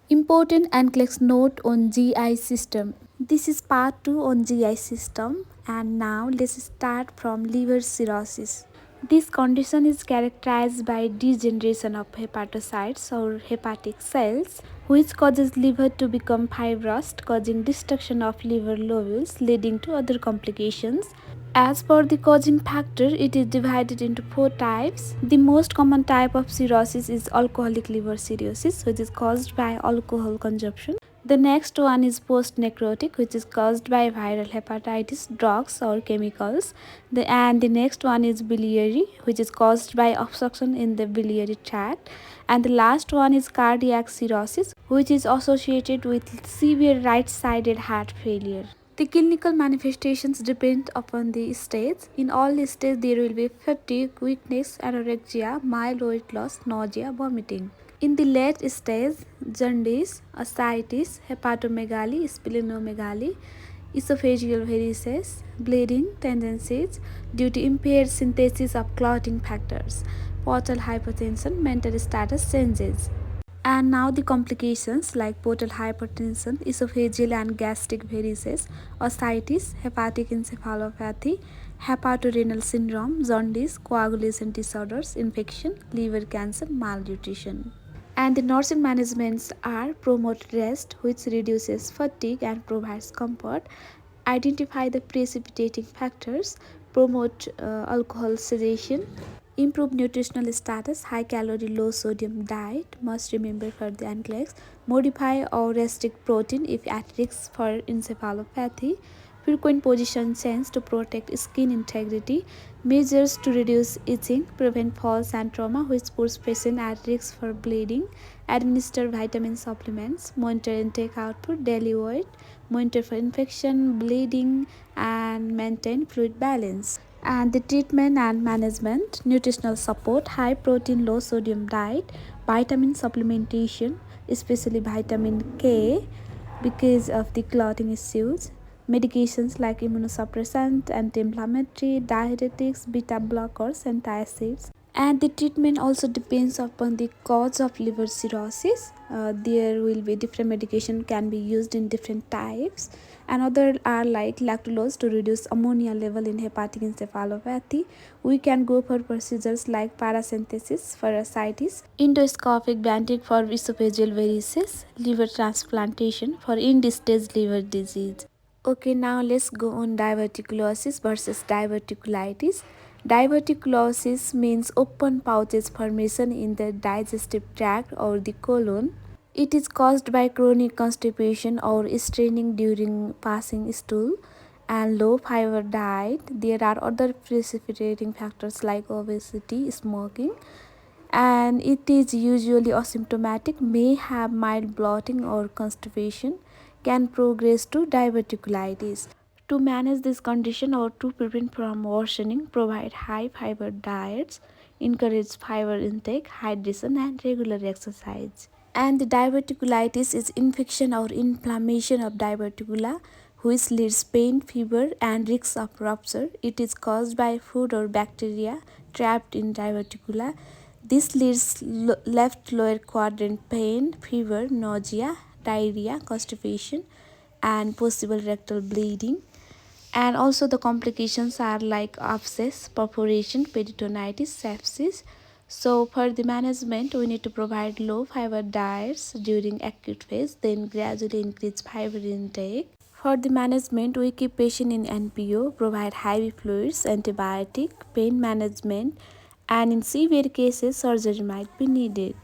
Important NCLEX note on GI system. This is part 2 on GI system, and now let's start from liver cirrhosis. This condition is characterized by degeneration of hepatocytes or hepatic cells, which causes liver to become fibrous, causing destruction of liver lobules, leading to other complications. As per the causing factor, it is divided into 4 types. The most common type of cirrhosis is alcoholic liver cirrhosis, which is caused by alcohol consumption. The next one is post-necrotic, which is caused by viral hepatitis, drugs or chemicals. And the next one is biliary, which is caused by obstruction in the biliary tract. And the last one is cardiac cirrhosis, which is associated with severe right-sided heart failure. The clinical manifestations depend upon the stage. In all stages, there will be fatigue, weakness, anorexia, mild weight loss, nausea, vomiting. In the late stage, jaundice, ascites, hepatomegaly, splenomegaly, esophageal varices, bleeding tendencies due to impaired synthesis of clotting factors, portal hypertension, mental status changes. And now the complications like portal hypertension, esophageal and gastric varices, ascites, hepatic encephalopathy, hepatorenal syndrome, jaundice, coagulation disorders, infection, liver cancer, malnutrition. And the nursing managements are promote rest, which reduces fatigue and provides comfort, identify the precipitating factors, promote alcohol cessation, improve nutritional status, high calorie, low sodium diet, must remember for the NCLEX, modify or restrict protein if at risk for encephalopathy, frequent position change to protect skin integrity, measures to reduce itching, prevent falls and trauma which puts patient at risk for bleeding, administer vitamin supplements, monitor intake output, daily weight, monitor for infection, bleeding, and maintain fluid balance. And the treatment and management, nutritional support, high protein, low sodium diet, vitamin supplementation, especially vitamin K because of the clotting issues, medications like immunosuppressant, anti-inflammatory, diuretics, beta blockers, antacids. And the treatment also depends upon the cause of liver cirrhosis. There will be different medication can be used in different types, and other are like lactulose to reduce ammonia level in hepatic encephalopathy. We can go for procedures like paracentesis for ascites, endoscopic banding for esophageal varices, liver transplantation for end-stage liver disease. Okay, now let's go on diverticulosis versus diverticulitis. Diverticulosis means open pouches formation in the digestive tract or the colon. It is caused by chronic constipation or straining during passing stool and low fiber diet. There are other precipitating factors like obesity, smoking, and it is usually asymptomatic, may have mild bloating or constipation, can progress to diverticulitis. To manage this condition or to prevent from worsening, provide high fiber diets, encourage fiber intake, hydration, and regular exercise. And the diverticulitis is infection or inflammation of diverticula which leads pain, fever, and risks of rupture. It is caused by food or bacteria trapped in diverticula. This leads left lower quadrant pain, fever, nausea, diarrhea, constipation, and possible rectal bleeding. And also the complications are like abscess, perforation, peritonitis, sepsis. So for the management, we need to provide low fiber diets during acute phase, then gradually increase fiber intake. For the management, we keep patient in NPO, provide IV fluids, antibiotic, pain management, and in severe cases, surgery might be needed.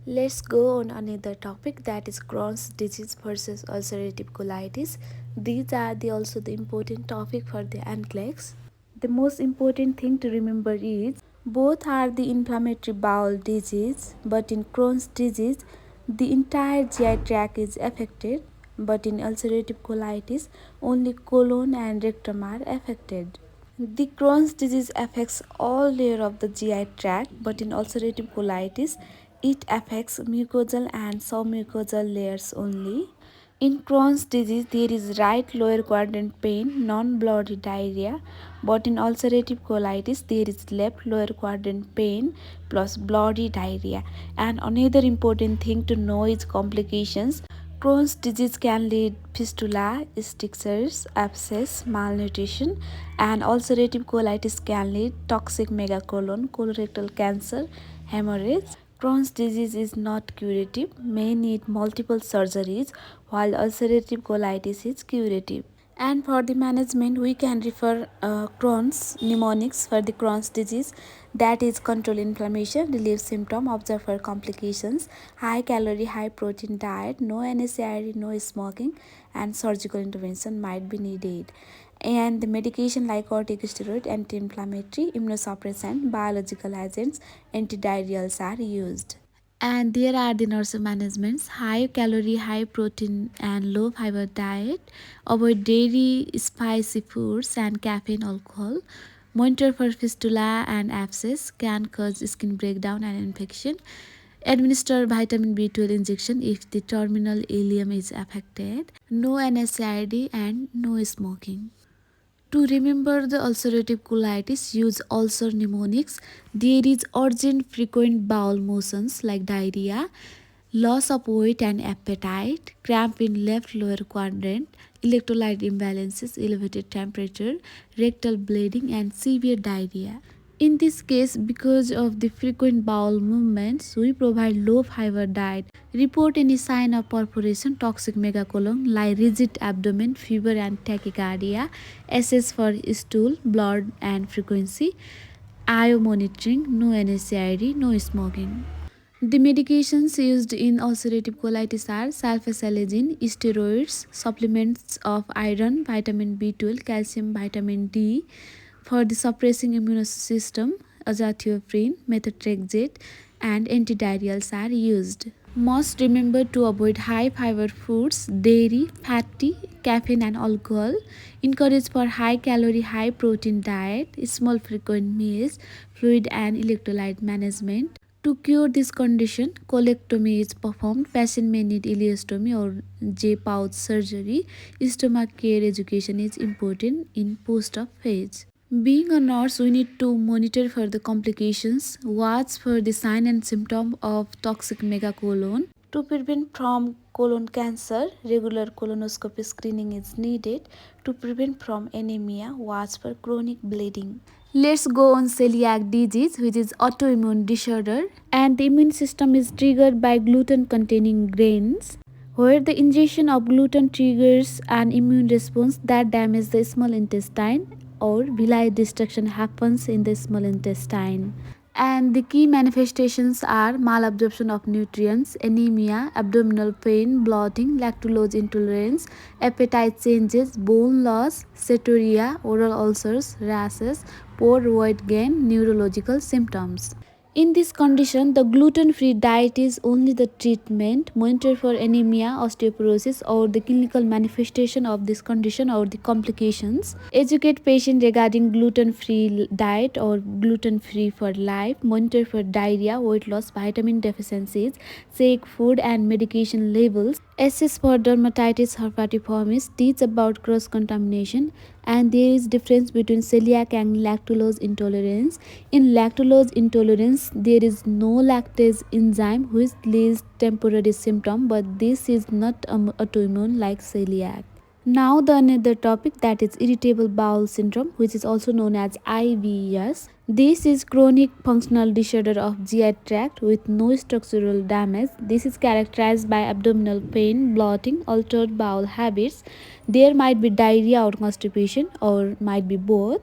Let's go on another topic, that is Crohn's disease versus ulcerative colitis. These are also the important topic for the NCLEX. The most important thing to remember is both are the inflammatory bowel disease, but in Crohn's disease, the entire GI tract is affected, but in ulcerative colitis, only colon and rectum are affected. The Crohn's disease affects all layers of the GI tract, but in ulcerative colitis, it affects mucosal and submucosal layers only. In Crohn's disease, there is right lower quadrant pain, non-bloody diarrhea, but in ulcerative colitis, there is left lower quadrant pain plus bloody diarrhea. And another important thing to know is complications. Crohn's disease can lead fistula, strictures, abscess, malnutrition, and ulcerative colitis can lead toxic megacolon, colorectal cancer, hemorrhage. Crohn's disease is not curative, may need multiple surgeries, while ulcerative colitis is curative. And for the management, we can refer Crohn's mnemonics for the Crohn's disease, that is control inflammation, relieve symptom, observe for complications, high calorie, high protein diet, no NSAID, no smoking, and surgical intervention might be needed. And the medication like corticosteroid, anti-inflammatory, immunosuppressant, biological agents, antidiarrheals are used. And there are the nurse managements: high calorie, high protein, and low fiber diet, avoid dairy, spicy foods, and caffeine, alcohol. Monitor for fistula and abscess, can cause skin breakdown and infection. Administer vitamin B12 injection if the terminal ileum is affected. No NSAID and no smoking. To remember the ulcerative colitis, use ulcer mnemonics. There is urgent frequent bowel motions like diarrhea, loss of weight and appetite, cramp in left lower quadrant, electrolyte imbalances, elevated temperature, rectal bleeding, and severe diarrhea. In this case, because of the frequent bowel movements, we provide low fiber diet. Report any sign of perforation, toxic megacolon, like rigid abdomen, fever, and tachycardia. Assess for stool, blood, and frequency. IO monitoring, no NSAID, no smoking. The medications used in ulcerative colitis are sulfasalazine, steroids, supplements of iron, vitamin B12, calcium, vitamin D. For the suppressing immune system, azathioprine, methotrexate, and antidiarrheals are used. Must remember to avoid high fiber foods, dairy, fatty, caffeine, and alcohol. Encourage for high calorie, high protein diet, small frequent meals, fluid and electrolyte management. To cure this condition, colectomy is performed. Patient may need ileostomy or J-pouch surgery. Stomach care education is important in post-op phase. Being a nurse, we need to monitor for the complications, watch for the sign and symptom of toxic megacolon. To prevent from colon cancer, regular colonoscopy screening is needed. To prevent from anemia, watch for chronic bleeding. Let's go on celiac disease, which is autoimmune disorder, and the immune system is triggered by gluten containing grains, where the ingestion of gluten triggers an immune response that damages the small intestine, or villi destruction happens in the small intestine. And the key manifestations are malabsorption of nutrients, anemia, abdominal pain, bloating, lactulose intolerance, appetite changes, bone loss, cysturia, oral ulcers, rashes, poor weight gain, neurological symptoms. In this condition, the gluten-free diet is only the treatment. Monitor for anemia, osteoporosis, or the clinical manifestation of this condition or the complications. Educate patient regarding gluten-free diet or gluten-free for life. Monitor for diarrhea, weight loss, vitamin deficiencies. Check food and medication labels. Assess for dermatitis herpetiformis. Teach about cross-contamination. And there is difference between celiac and lactulose intolerance. In lactulose intolerance, there is no lactase enzyme which leads temporary symptom, but this is not autoimmune like celiac. Now the another topic, that is irritable bowel syndrome, which is also known as IBS. This is chronic functional disorder of GI tract with no structural damage. This is characterized by abdominal pain, bloating, altered bowel habits. There might be diarrhea or constipation, or might be both.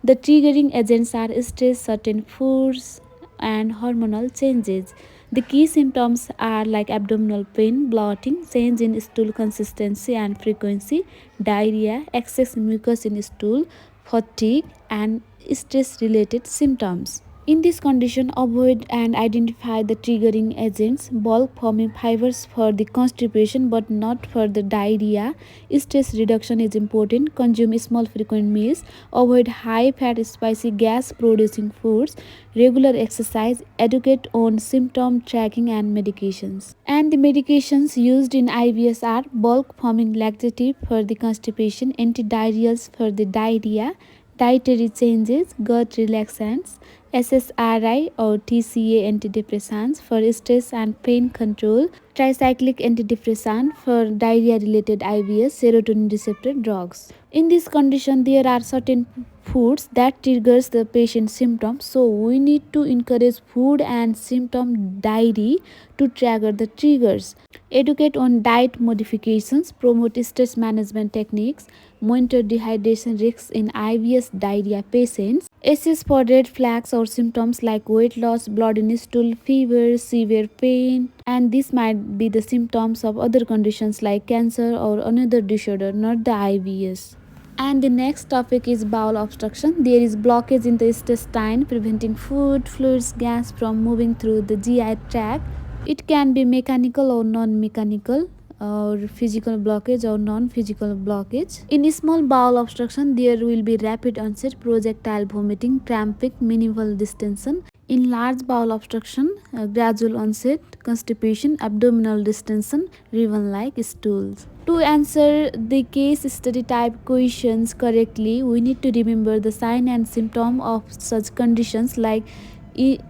The triggering agents are stress, certain foods, and hormonal changes. The key symptoms are like abdominal pain, bloating, change in stool consistency and frequency, diarrhea, excess mucus in stool, fatigue, and stress related symptoms. In this condition, avoid and identify the triggering agents, bulk forming fibers for the constipation but not for the diarrhea. Stress reduction is important. Consume small frequent meals. Avoid high fat, spicy, gas producing foods. Regular exercise. Educate on symptom tracking and medications. And the medications used in IBS are bulk forming laxative for the constipation, antidiarrheals for the diarrhea, dietary changes, gut relaxants, SSRI or TCA antidepressants for stress and pain control, tricyclic antidepressant for diarrhea related IBS, serotonin receptor drugs. In this condition, there are certain foods that triggers the patient's symptoms, so we need to encourage food and symptom diary to trigger the triggers. Educate on diet modifications, promote stress management techniques, monitor dehydration risks in IBS diarrhea patients, assess for red flags or symptoms like weight loss, blood in stool, fever, severe pain, and this might be the symptoms of other conditions like cancer or another disorder, not the IBS. And the next topic is bowel obstruction. There is blockage in the intestine preventing food, fluids, gas from moving through the GI tract. It can be mechanical or non-mechanical, or physical blockage or non-physical blockage. In small bowel obstruction, there will be rapid onset, projectile vomiting, cramping, minimal distension. In large bowel obstruction, gradual onset, constipation, abdominal distension, ribbon-like stools. To answer the case study type questions correctly, we need to remember the sign and symptom of such conditions like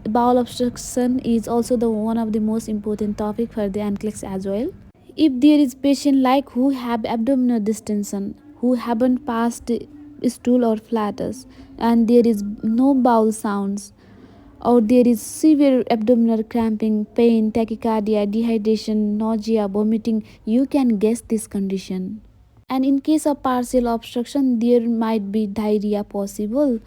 bowel obstruction is also the one of the most important topic for the NCLEX as well. If there is patient like who have abdominal distension, who haven't passed stool or flatus, and there is no bowel sounds, or there is severe abdominal cramping, pain, tachycardia, dehydration, nausea, vomiting, you can guess this condition. And in case of partial obstruction, there might be diarrhea possible.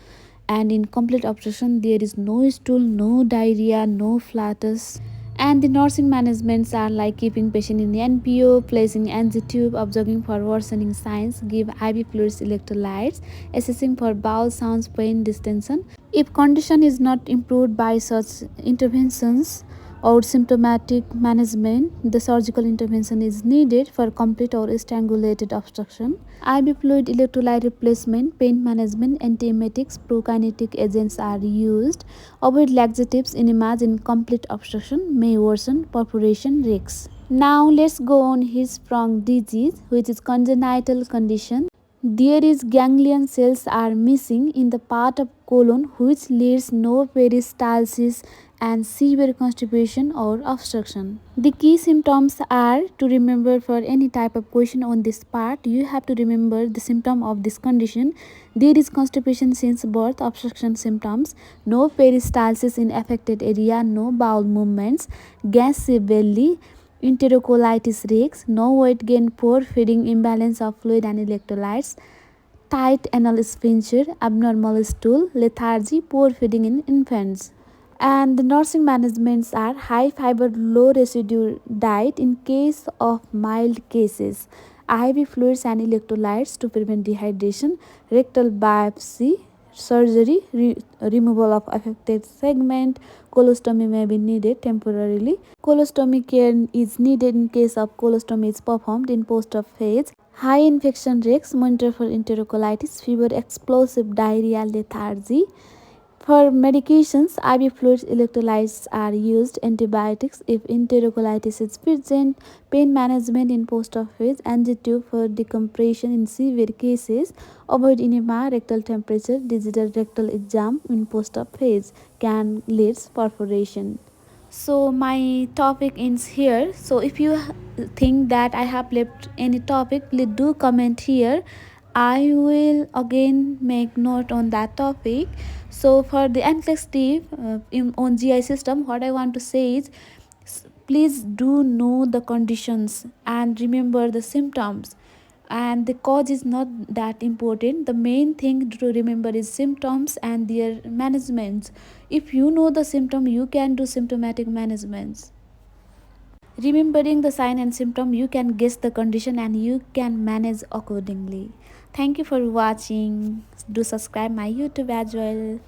And in complete obstruction, there is no stool, no diarrhea, no flatus. And the nursing managements are like keeping patient in NPO, placing NG tube, observing for worsening signs, give IV fluids, electrolytes, assessing for bowel sounds, pain, distension. If condition is not improved by such interventions or symptomatic management, the surgical intervention is needed for complete or strangulated obstruction. IV fluid, electrolyte replacement, pain management, antiemetics, prokinetic agents are used. Avoid laxatives, enemas in complete obstruction may worsen perforation risks. Now let's go on Hirschsprung disease, which is congenital condition. There is ganglion cells are missing in the part of colon which leads no peristalsis and severe constipation or obstruction. The key symptoms are to remember for any type of question on this part. You have to remember the symptom of this condition. There is constipation since birth, obstruction symptoms, no peristalsis in affected area, no bowel movements, gassy belly, enterocolitis risks, no weight gain, poor feeding, imbalance of fluid and electrolytes, tight anal sphincter, abnormal stool, lethargy, poor feeding in infants. And the nursing managements are high fiber, low residue diet in case of mild cases, IV fluids and electrolytes to prevent dehydration, rectal biopsy, surgery, removal of affected segment, colostomy may be needed temporarily. Colostomy care is needed in case of colostomy is performed in post-op phase. High infection risks, monitor for enterocolitis, fever, explosive diarrhea, lethargy. For medications, IV fluids, electrolytes are used, antibiotics if enterocolitis is present, pain management in post-op phase, angiotype for decompression in severe cases, avoid enema, rectal temperature, digital rectal exam in post-op phase can lead perforation. So my topic ends here. So if you think that I have left any topic, please do comment here. I will again make note on that topic. So for the NCLEX tip on GI system, what I want to say is please do know the conditions and remember the symptoms, and the cause is not that important. The main thing to remember is symptoms and their management. If you know the symptom, you can do symptomatic managements. Remembering the sign and symptom, you can guess the condition and you can manage accordingly. Thank you for watching. Do subscribe my YouTube as well.